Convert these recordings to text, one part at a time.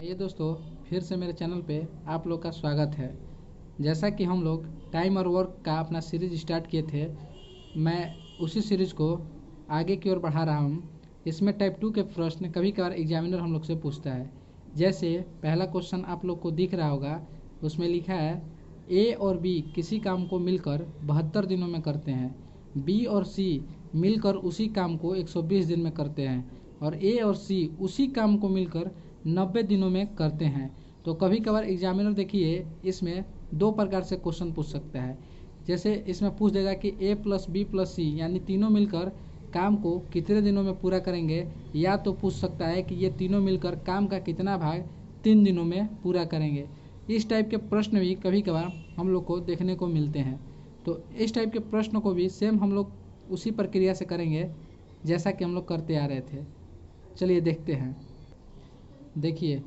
ये दोस्तों फिर से मेरे चैनल पे आप लोग का स्वागत है। जैसा कि हम लोग टाइम और वर्क का अपना सीरीज स्टार्ट किए थे, मैं उसी सीरीज़ को आगे की ओर बढ़ा रहा हूँ। इसमें टाइप 2 के प्रश्न कभी कभार एग्जामिनर हम लोग से पूछता है। जैसे पहला क्वेश्चन आप लोग को दिख रहा होगा, उसमें लिखा है ए और बी किसी काम को मिलकर 72 दिनों में करते हैं, बी और सी मिलकर उसी काम को 120 दिन में करते हैं और ए और सी उसी काम को मिलकर 90 दिनों में करते हैं। तो कभी कभार एग्जामिनर देखिए इसमें दो प्रकार से क्वेश्चन पूछ सकता है। जैसे इसमें पूछ देगा कि ए प्लस बी प्लस सी यानी तीनों मिलकर काम को कितने दिनों में पूरा करेंगे, या तो पूछ सकता है कि ये तीनों मिलकर काम का कितना भाग 3 दिनों में पूरा करेंगे। इस टाइप के प्रश्न भी कभी कभार हम लोग को देखने को मिलते हैं। तो इस टाइप के प्रश्न को भी सेम हम लोग उसी प्रक्रिया से करेंगे जैसा कि हम लोग करते आ रहे थे। चलिए देखते हैं। देखिए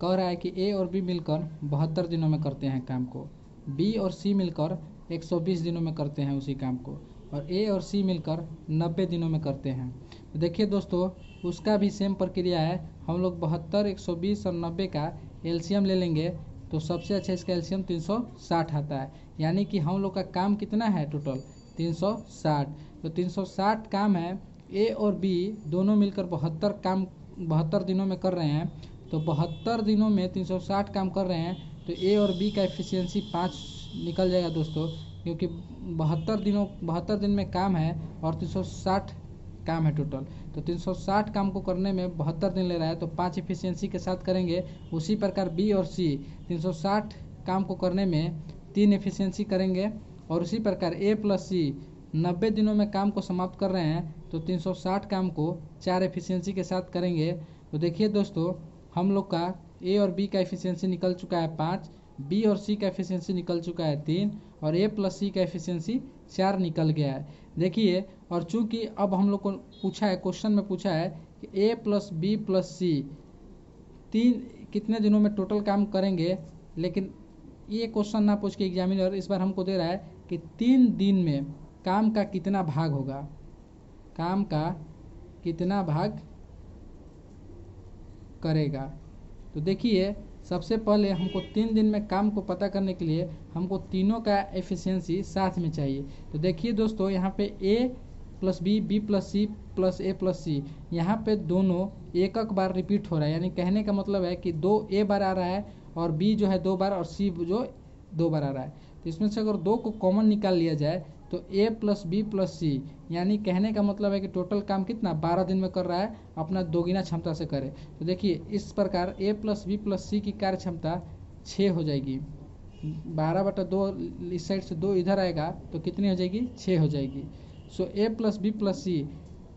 कह रहा है कि ए और बी मिलकर 72 दिनों में करते हैं काम को, बी और सी मिलकर 120 दिनों में करते हैं उसी काम को, और ए और सी मिलकर 90 दिनों में करते हैं। तो देखिए दोस्तों, उसका भी सेम प्रक्रिया है। हम लोग 72, 120 और 90 का एलसीएम ले लेंगे तो सबसे अच्छा इसका एलसीएम 360 आता है। यानी कि हम लोग का काम कितना है टोटल 360। तो 360 काम है, ए और बी दोनों मिलकर 72 दिनों में कर रहे हैं। तो 72 दिनों में 360 काम कर रहे हैं, तो ए और बी का एफिशिएंसी 5 निकल जाएगा दोस्तों, क्योंकि 72 दिन में काम है और 360 काम है टोटल। तो 360 काम को करने में 72 दिन ले रहा है, तो 5 एफिशिएंसी के साथ करेंगे। उसी प्रकार बी और सी 360 काम को करने में 3 एफिशिएंसी करेंगे, और उसी प्रकार ए प्लस सी 90 दिनों में काम को समाप्त कर रहे हैं, तो 360 काम को 4 एफिशिएंसी के साथ करेंगे। तो देखिए दोस्तों, हम लोग का ए और बी का एफिशिएंसी निकल चुका है 5, बी और सी का एफिशिएंसी निकल चुका है 3, और ए प्लस सी का एफिशिएंसी 4 निकल गया है। देखिए, और चूंकि अब हम लोग को पूछा है, क्वेश्चन में पूछा है कि ए प्लस बी प्लस सी 3 कितने दिनों में टोटल काम करेंगे, लेकिन ये क्वेश्चन ना पूछ के एग्जामिनर इस बार हमको दे रहा है कि 3 दिन में काम का कितना भाग होगा, काम का कितना भाग करेगा। तो देखिए, सबसे पहले हमको 3 दिन में काम को पता करने के लिए हमको तीनों का एफिशिएंसी साथ में चाहिए। तो देखिए दोस्तों, यहाँ पे A plus B, B plus C plus A plus C, यहाँ पे दोनों एक बार रिपीट हो रहा है। यानी कहने का मतलब है कि 2 ए बार आ रहा है और बी जो है 2 बार और सी जो 2 बार आ रहा है। तो इसमें से अगर 2 को कॉमन निकाल लिया जाए तो ए प्लस बी प्लस सी, यानी कहने का मतलब है कि टोटल काम कितना 12 दिन में कर रहा है, अपना दोगुना क्षमता से करे। तो देखिए, इस प्रकार ए प्लस बी प्लस सी की कार्य क्षमता 6 हो जाएगी। 12/2 इस साइड से 2 इधर आएगा तो कितनी हो जाएगी, 6 हो जाएगी। सो ए प्लस बी प्लस सी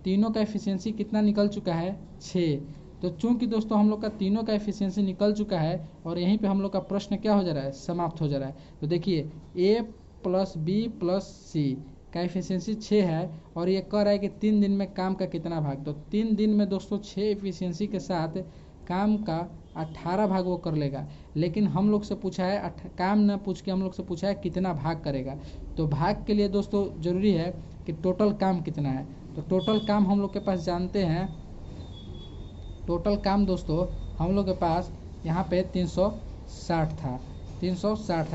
तीनों का एफिशिएंसी कितना निकल चुका है, 6। तो चूंकि दोस्तों हम लोग का तीनों का एफिशिएंसी निकल चुका है और यहीं पे हम लोग का प्रश्न क्या हो जा रहा है, समाप्त हो जा रहा है। तो देखिए, ए प्लस बी प्लस सी का एफिशिएंसी 6 है और ये कह रहा है कि 3 दिन में काम का कितना भाग। तो 3 दिन में दोस्तों 6 एफिशिएंसी के साथ काम का 18 भाग वो कर लेगा। लेकिन हम लोग से पूछा है काम ना पूछ के हम लोग से पूछा है कितना भाग करेगा। तो भाग के लिए दोस्तों जरूरी है कि टोटल काम कितना है। तो टोटल काम हम लोग के पास जानते हैं, टोटल काम दोस्तों हम लोग के पास यहाँ पे 360 था।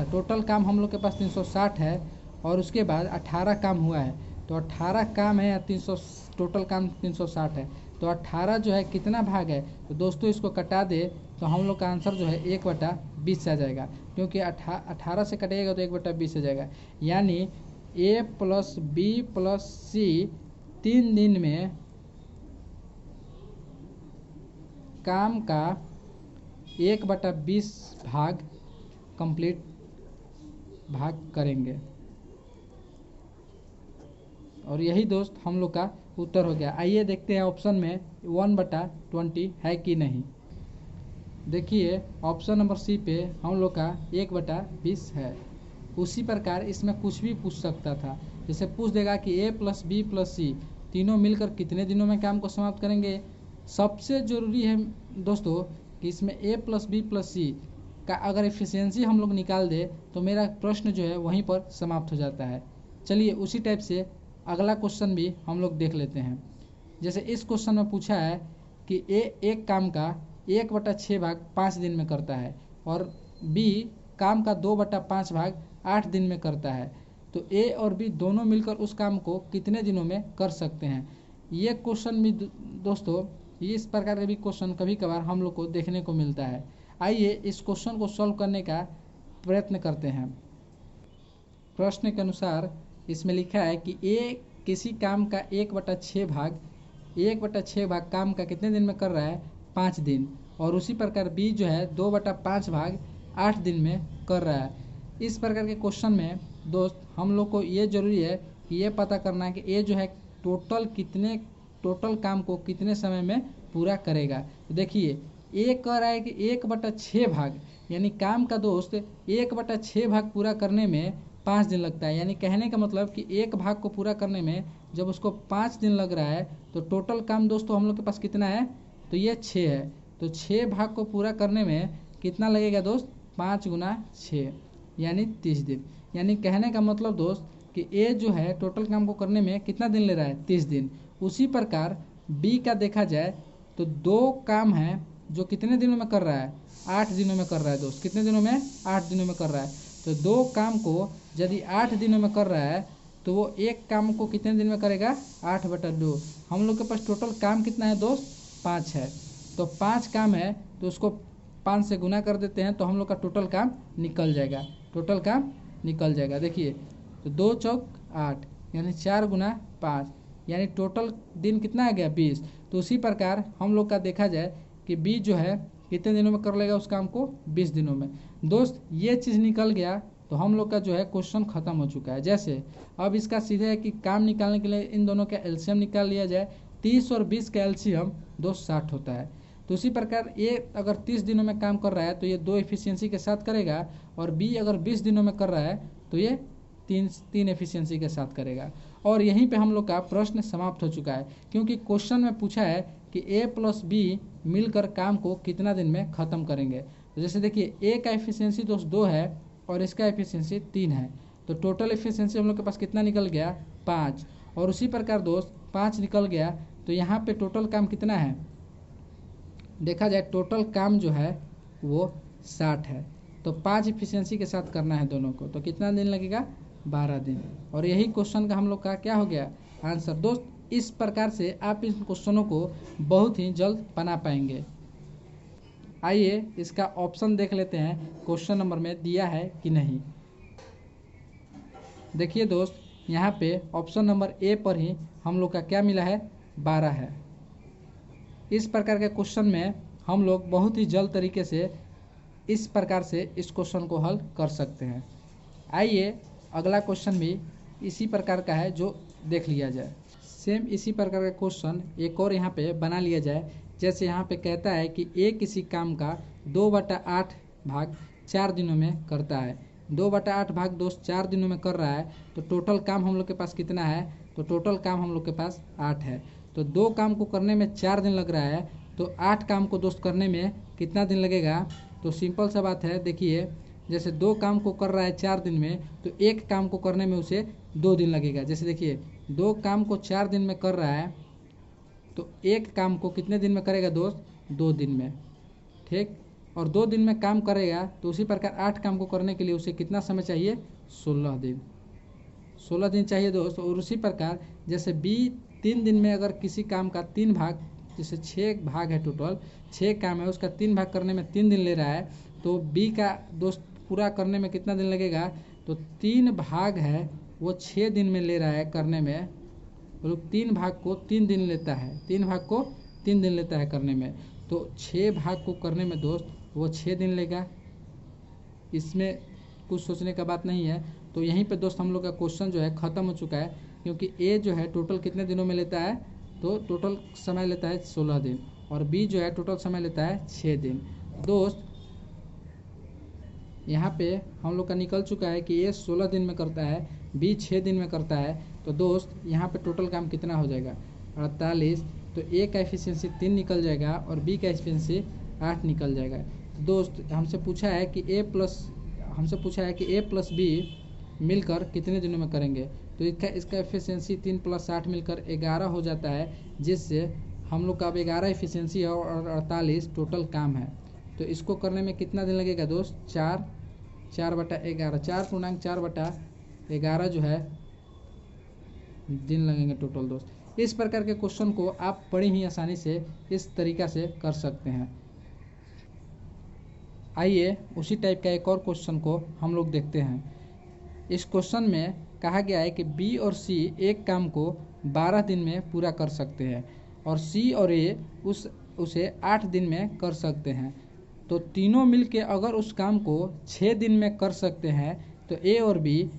टोटल काम हम लोग के पास 360 है और उसके बाद 18 काम हुआ है। तो 18 काम है या 300, टोटल काम 360 है। तो 18 जो है कितना भाग है, तो दोस्तों इसको कटा दे तो हम लोग का आंसर जो है 1/20 आ जाएगा, क्योंकि 18 से कटेगा तो 1/20 आ जाएगा। यानी ए प्लस बी प्लस सी 3 दिन में काम का 1/20 भाग कंप्लीट भाग करेंगे। और यही दोस्त हम लोग का उत्तर हो गया। आइए देखते हैं ऑप्शन में 1/20 है कि नहीं। देखिए, ऑप्शन नंबर सी पे हम लोग का 1/20 है। उसी प्रकार इसमें कुछ भी पूछ सकता था। जैसे पूछ देगा कि ए प्लस बी प्लस सी तीनों मिलकर कितने दिनों में काम को समाप्त करेंगे। सबसे ज़रूरी है दोस्तों कि इसमें ए प्लस बी प्लस सी का अगर एफिशिएंसी हम लोग निकाल दे तो मेरा प्रश्न जो है वहीं पर समाप्त हो जाता है। चलिए उसी टाइप से अगला क्वेश्चन भी हम लोग देख लेते हैं। जैसे इस क्वेश्चन में पूछा है कि ए एक काम का 1/6 भाग 5 दिन में करता है और बी काम का 2/5 भाग 8 दिन में करता है, तो ए और बी दोनों मिलकर उस काम को कितने दिनों में कर सकते हैं। ये क्वेश्चन भी दोस्तों, इस प्रकार के भी क्वेश्चन कभी कभार हम लोग को देखने को मिलता है। आइए इस क्वेश्चन को सॉल्व करने का प्रयत्न करते हैं। प्रश्न के अनुसार इसमें लिखा है कि ए किसी काम का 1/6 भाग काम का कितने दिन में कर रहा है, 5 दिन, और उसी प्रकार बी जो है 2/5 भाग 8 दिन में कर रहा है। इस प्रकार के क्वेश्चन में दोस्त हम लोग को ये जरूरी है कि ये पता करना है कि ए जो है टोटल काम को कितने समय में पूरा करेगा। तो देखिए ए कह रहा है कि 1/6 भाग, यानी काम का दोस्त 1/6 भाग पूरा करने में 5 दिन लगता है। यानी कहने का मतलब कि एक भाग को पूरा करने में जब उसको 5 दिन लग रहा है तो टोटल काम दोस्तों हम लोग के पास कितना है, तो ये 6 है। तो 6 भाग को पूरा करने में कितना लगेगा दोस्त, 5 × 6 यानी 30 दिन। यानी कहने का मतलब दोस्त कि ए जो है टोटल काम को करने में कितना दिन ले रहा है, 30 दिन। उसी प्रकार बी का देखा जाए तो 2 काम है जो कितने दिनों में कर रहा है, 8 दिनों में कर रहा है दोस्त। कितने दिनों में, 8 दिनों में कर रहा है। तो 2 काम को यदि 8 दिनों में कर रहा है तो वो एक काम को कितने दिन में करेगा, 8/2। हम लोग के पास टोटल काम कितना है दोस्त, 5 है। तो 5 काम है तो उसको 5 से गुना कर देते हैं तो हम लोग का टोटल काम निकल जाएगा। देखिए तो 2 चौक 8 यानी 4 × 5 यानी टोटल दिन कितना आ गया, 20। तो उसी प्रकार हम लोग का देखा जाए कि बी जो है कितने दिनों में कर लेगा उस काम को, 20 दिनों में। दोस्त ये चीज़ निकल गया तो हम लोग का जो है क्वेश्चन खत्म हो चुका है। जैसे अब इसका सीधे है कि काम निकालने के लिए इन दोनों का एलसीएम निकाल लिया जाए। 30 और 20 का एलसीएम दोस्त 60 होता है। तो उसी प्रकार ए अगर 30 दिनों में काम कर रहा है तो ये 2 एफिशिएंसी के साथ करेगा, और बी अगर 20 दिनों में कर रहा है तो ये तीन एफिशिएंसी के साथ करेगा। और यहीं पे हम लोग का प्रश्न समाप्त हो चुका है, क्योंकि क्वेश्चन में पूछा है कि ए प्लस बी मिलकर काम को कितना दिन में ख़त्म करेंगे। तो जैसे देखिए ए का एफिशिएंसी दोस्त 2 है और इसका एफिशिएंसी 3 है, तो टोटल एफिशिएंसी हम लोग के पास कितना निकल गया, 5। और उसी प्रकार दोस्त 5 निकल गया तो यहाँ पे टोटल काम कितना है, देखा जाए टोटल काम जो है वो 60 है। तो 5 एफिशिएंसी के साथ करना है दोनों को, तो कितना दिन लगेगा, 12 दिन। और यही क्वेश्चन का हम लोग का क्या हो गया, आंसर। दोस्त इस प्रकार से आप इन क्वेश्चनों को बहुत ही जल्द बना पाएंगे। आइए इसका ऑप्शन देख लेते हैं, क्वेश्चन नंबर में दिया है कि नहीं। देखिए दोस्त यहाँ पे ऑप्शन नंबर ए पर ही हम लोग का क्या मिला है, 12 है। इस प्रकार के क्वेश्चन में हम लोग बहुत ही जल्द तरीके से इस प्रकार से इस क्वेश्चन को हल कर सकते हैं। आइए अगला क्वेश्चन भी इसी प्रकार का है जो देख लिया जाए। सेम इसी प्रकार का क्वेश्चन एक और यहाँ पे बना लिया जाए। जैसे यहाँ पे कहता है कि ए किसी काम का 2/8 भाग 4 दिनों में करता है। 2/8 भाग दोस्त 4 दिनों में कर रहा है, तो टोटल काम हम लोग के पास कितना है, तो टोटल काम हम लोग के पास 8 है। तो 2 काम को करने में 4 दिन लग रहा है, तो 8 काम को दोस्त करने में कितना दिन लगेगा। तो सिंपल सा बात है, देखिए जैसे 2 काम को कर रहा है 4 दिन में, तो एक काम को करने में उसे 2 दिन लगेगा। जैसे देखिए 2 काम को 4 दिन में कर रहा है तो एक काम को कितने दिन में करेगा दोस्त, 2 दिन में, ठीक। और 2 दिन में काम करेगा तो उसी प्रकार 8 काम को करने के लिए उसे कितना समय चाहिए, 16 दिन। 16 दिन चाहिए दोस्त। और उसी प्रकार जैसे बी 3 दिन में अगर किसी काम का 3 भाग, जैसे 6 भाग है टोटल, 6 काम है उसका 3 भाग करने में 3 दिन ले रहा है, तो बी का दोस्त पूरा करने में कितना दिन लगेगा, तो 3 भाग है वो 6 दिन में ले रहा है करने में। तो 3 भाग को 3 दिन लेता है, 3 भाग को 3 दिन लेता है करने में, तो 6 भाग को करने में दोस्त वो 6 दिन लेगा। इसमें कुछ सोचने का बात नहीं है। तो यहीं पे दोस्त हम लोग का क्वेश्चन जो है ख़त्म हो चुका है, क्योंकि ए जो है टोटल कितने दिनों में लेता है, तो टोटल समय लेता है 16 दिन, और बी जो है टोटल समय लेता है 6 दिन। दोस्त यहाँ पे हम लोग का निकल चुका है कि ए 16 दिन में करता है, बी 6 दिन में करता है। तो दोस्त यहाँ पे टोटल काम कितना हो जाएगा, 48। तो ए का एफिशिएंसी 3 निकल जाएगा और बी का एफिशिएंसी 8 निकल जाएगा। तो दोस्त हमसे पूछा है कि ए प्लस बी मिलकर कितने दिनों में करेंगे। तो इसका एफिशिएंसी 3 + 8 मिलकर 11 हो जाता है, जिससे हम लोग का अब 11 एफिशिएंसी है और 48 टोटल काम है। तो इसको करने में कितना दिन लगेगा दोस्त? 4/11, 4.4/11 जो है दिन लगेंगे टोटल दोस्त। इस प्रकार के क्वेश्चन को आप बड़ी ही आसानी से इस तरीका से कर सकते हैं। आइए उसी टाइप का एक और क्वेश्चन को हम लोग देखते हैं। इस क्वेश्चन में कहा गया है कि बी और सी एक काम को 12 दिन में पूरा कर सकते हैं और सी और ए उसे 8 दिन में कर सकते हैं। तो तीनों मिलके अगर उस काम को 6 दिन में कर सकते हैं तो ए और बी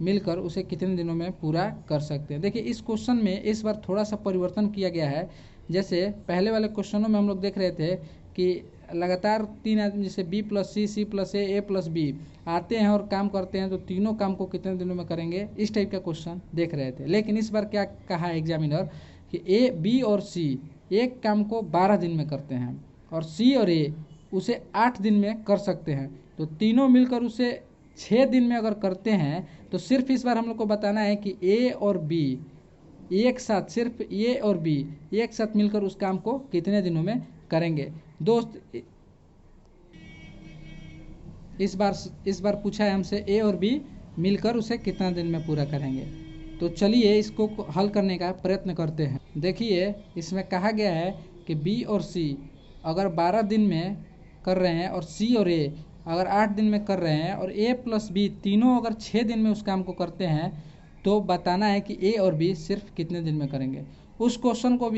मिलकर उसे कितने दिनों में पूरा कर सकते हैं। देखिए इस क्वेश्चन में इस बार थोड़ा सा परिवर्तन किया गया है। जैसे पहले वाले क्वेश्चनों में हम लोग देख रहे थे कि लगातार 3 आदमी जैसे B plus C, C plus A, plus B आते हैं और काम करते हैं, तो तीनों काम को कितने दिनों में करेंगे, इस टाइप का क्वेश्चन देख रहे थे। लेकिन इस बार क्या कहा है एग्जामिनर कि ए, बी और सी एक काम को 12 दिन में करते हैं और सी और ए उसे 8 दिन में कर सकते हैं। तो तीनों मिलकर उसे 6 दिन में अगर करते हैं तो सिर्फ इस बार हम लोग को बताना है कि ए और बी एक साथ, सिर्फ ए और बी एक साथ मिलकर उस काम को कितने दिनों में करेंगे। दोस्त इस बार पूछा है हमसे ए और बी मिलकर उसे कितना दिन में पूरा करेंगे। तो चलिए इसको हल करने का प्रयत्न करते हैं। देखिए इसमें कहा गया है कि बी और सी अगर 12 दिन में कर रहे हैं और सी और ए अगर 8 दिन में कर रहे हैं और ए प्लस बी तीनों अगर 6 दिन में उस काम को करते हैं, तो बताना है कि ए और बी सिर्फ कितने दिन में करेंगे। इस क्वेश्चन को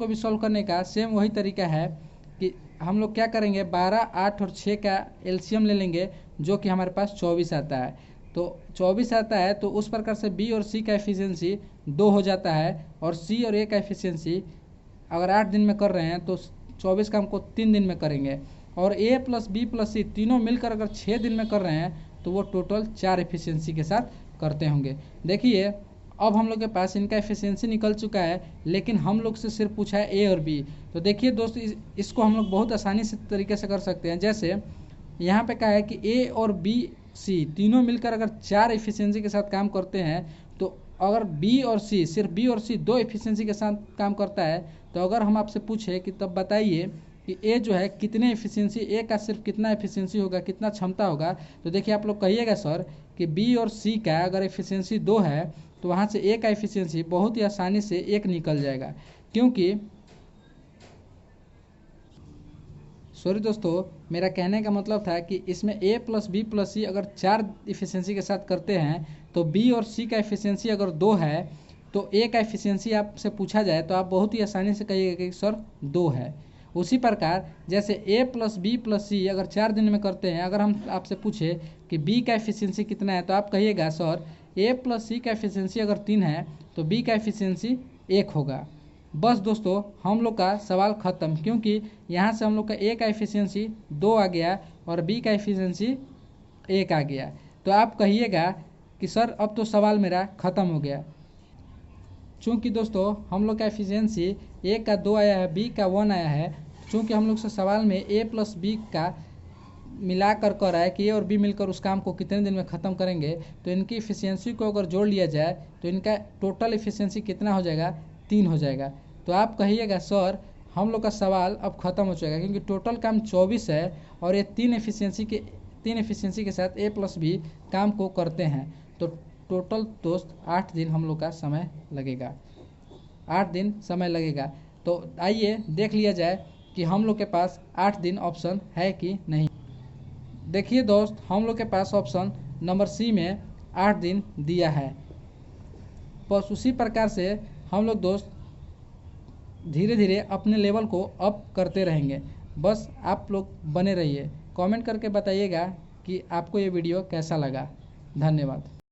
भी सॉल्व करने का सेम वही तरीका है कि हम लोग क्या करेंगे, 12, 8 और 6 का एलसीएम ले लेंगे जो कि हमारे पास 24 आता है। तो 24 आता है तो उस प्रकार से बी और सी का एफिशिएंसी 2 हो जाता है और सी और ए का एफिशिएंसी अगर 8 दिन में कर रहे हैं तो 24 काम को 3 दिन में करेंगे और ए प्लस बी प्लस सी तीनों मिलकर अगर 6 दिन में कर रहे हैं तो वो टोटल 4 एफिशिएंसी के साथ करते होंगे। देखिए अब हम लोग के पास इनका एफिशिएंसी निकल चुका है, लेकिन हम लोग से सिर्फ पूछा है ए और बी। तो देखिए दोस्त इसको हम लोग बहुत आसानी से तरीके से कर सकते हैं। जैसे यहाँ पे कहा है कि ए और बी सी तीनों मिलकर अगर 4 एफिशिएंसी के साथ काम करते हैं, तो अगर बी और सी, सिर्फ बी और सी 2 एफिशिएंसी के साथ काम करता है, तो अगर हम आपसे पूछे कि तब बताइए कि ए जो है कितने एफिशिएंसी, ए का सिर्फ कितना एफिशिएंसी होगा, कितना क्षमता होगा, तो देखिए आप लोग कहिएगा सर कि बी और सी का अगर एफिशिएंसी 2 है तो वहाँ से ए का एफिशिएंसी बहुत ही आसानी से 1 निकल जाएगा। क्योंकि सॉरी दोस्तों, मेरा कहने का मतलब था कि इसमें ए प्लस बी प्लस सी अगर 4 एफिशिएंसी के साथ करते हैं तो बी और सी का एफिशिएंसी अगर 2 है तो ए का एफिशिएंसी आपसे पूछा जाए तो आप बहुत ही आसानी से कहिएगा कि सर 2 है। उसी प्रकार जैसे ए प्लस बी प्लस सी अगर 4 दिन में करते हैं, अगर हम आपसे पूछे कि बी का एफिशिएंसी कितना है तो आप कहिएगा सर ए प्लस सी का एफिशिएंसी अगर 3 है तो बी का एफिशिएंसी 1 होगा। बस दोस्तों हम लोग का सवाल ख़त्म, क्योंकि यहाँ से हम लोग का ए का एफिशिएंसी 2 आ गया और बी का एफिशिएंसी 1 आ गया। तो आप कहिएगा कि सर अब तो सवाल मेरा ख़त्म हो गया। चूँकि दोस्तों हम लोग का एफिशिएंसी ए का 2 आया है, बी का 1 आया है, चूँकि हम लोग से सवाल में ए प्लस बी का मिला कर रहा है कि ए और बी मिलकर उस काम को कितने दिन में ख़त्म करेंगे, तो इनकी एफिशिएंसी को अगर जोड़ लिया जाए तो इनका टोटल एफिशिएंसी कितना हो जाएगा, 3 हो जाएगा। तो आप कहिएगा सर हम लोग का सवाल अब ख़त्म हो जाएगा, क्योंकि टोटल काम 24 है और ये 3 एफिशिएंसी के साथ ए प्लस बी काम को करते हैं। तो टोटल दोस्त 8 दिन हम लोग का समय लगेगा, 8 दिन समय लगेगा। तो आइए देख लिया जाए कि हम लोग के पास 8 दिन ऑप्शन है कि नहीं। देखिए दोस्त हम लोग के पास ऑप्शन नंबर सी में 8 दिन दिया है। बस उसी प्रकार से हम लोग दोस्त धीरे धीरे अपने लेवल को अप करते रहेंगे। बस आप लोग बने रहिए, कमेंट करके बताइएगा कि आपको ये वीडियो कैसा लगा। धन्यवाद।